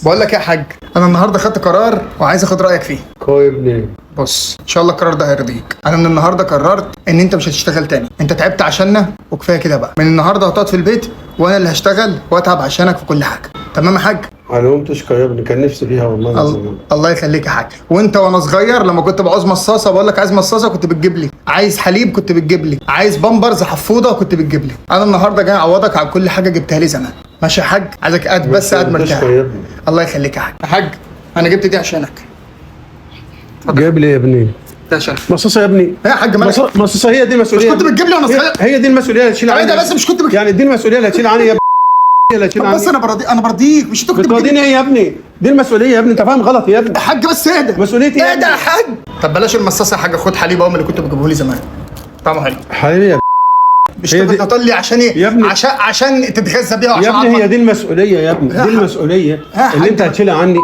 بقول لك يا حاج، انا النهارده خدت قرار وعايز اخد رايك فيه. يا ابني. بص ان شاء الله القرار ده هيرضيك. انا من النهارده قررت ان انت مش هتشتغل تاني، انت تعبت عشاننا وكفايه كده بقى. من النهارده هتقعد في البيت وانا اللي هشتغل واتعب عشانك في كل حاجه. تمام يا حاج؟ على يوم تشكر يا ابني، كان نفسي فيها والله زمان. الله يخليك يا حاج. وانت وانا صغير لما كنت بعوز مصاصه بقول لك عايز مصاصه كنت بتجيب لي، عايز حليب كنت بتجيب لي، عايز بامبرز حفوضه كنت بتجيب لي. انا النهارده جاي اعوضك على كل حاجه جبتها لي زمان. ماشي يا حاج؟ عايزك قاعد بس قاعد مرتاح. تشكر يا ابني. الله يخليك يا حاج. يا حاج انا جبت دي عشانك. جايب لي يا ابني ده عشانك. مصاصه يا ابني. يا حاج مالك؟ مصاصه هي دي المسؤوليه. مش كنت بتجيب لي وانا صغير؟ هي دي المسؤوليه اللي تشيل عني. ده بس مش كنت بتجيب. يعني دي المسؤوليه اللي تشيل عني يا ابني. اللي تشيل عني. بس انا برضيك. مش انت كنت بتوديني ايه يا ابني؟ دي المسؤوليه يا ابني، انت فاهم غلط يا ابني. يا حاج بس اهدى. مسؤوليتي ايه ده يا حاج؟ طب بلاش المصاصه يا حاج، خد حليب اهو من اللي كنت بتجيبه لي زمان. طعمه حلو. حبيبي يا مش هي دي- تطلع لي عشان ايه؟ يا ابني. عشان تتغذى بيها وعشان يا ابني، هي عضلك. دي المسؤوليه يا ابني، يا دي حاج. المسؤوليه يا اللي انت حاج. هتشيلها عني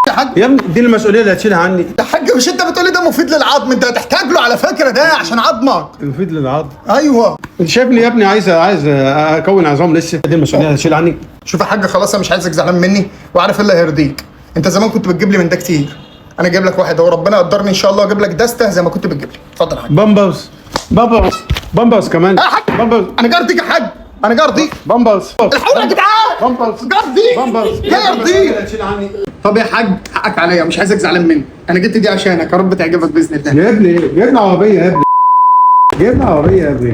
يا حاج يا ابني. دي المسؤوليه اللي هتشيلها عني. يا حاج مش انت بتقولي ده مفيد للعظم؟ انت هتحتاج له على فكره ده عشان عظمك. مفيد للعظم. ايوه. انت شايفني يا ابني عايز اكون عظام لسه؟ دي المسؤوليه اللي هتشيل عني. شوف يا حاج خلاص انا مش عايزك زعلان مني وعارف ايه اللي هيرضيك. انت زمان كنت بتجيب لي من ده كتير. انا جايب لك واحد اهو، ربنا قدرني ان شاء الله اجيب لك دسته زي ما كنت بتجيب لي. اتفضل يا حاج. بامبرز كمان. يا حاج بامبرز انا جاي ارضيك يا حاج. انا جاي ارضيك. بامبرز الحقوني يا جدعان. بامبرز جاي ارضيك. بامبرز. جاي ارضيك. هتشيل عني. طب يا حاج حقك عليا، مش عايزك زعلان مني. انا جبت دي عشانك، يا رب تعجبك باذن الله. يا ابني جبنا عربيه يا ابني. جبنا عربيه يا ابني.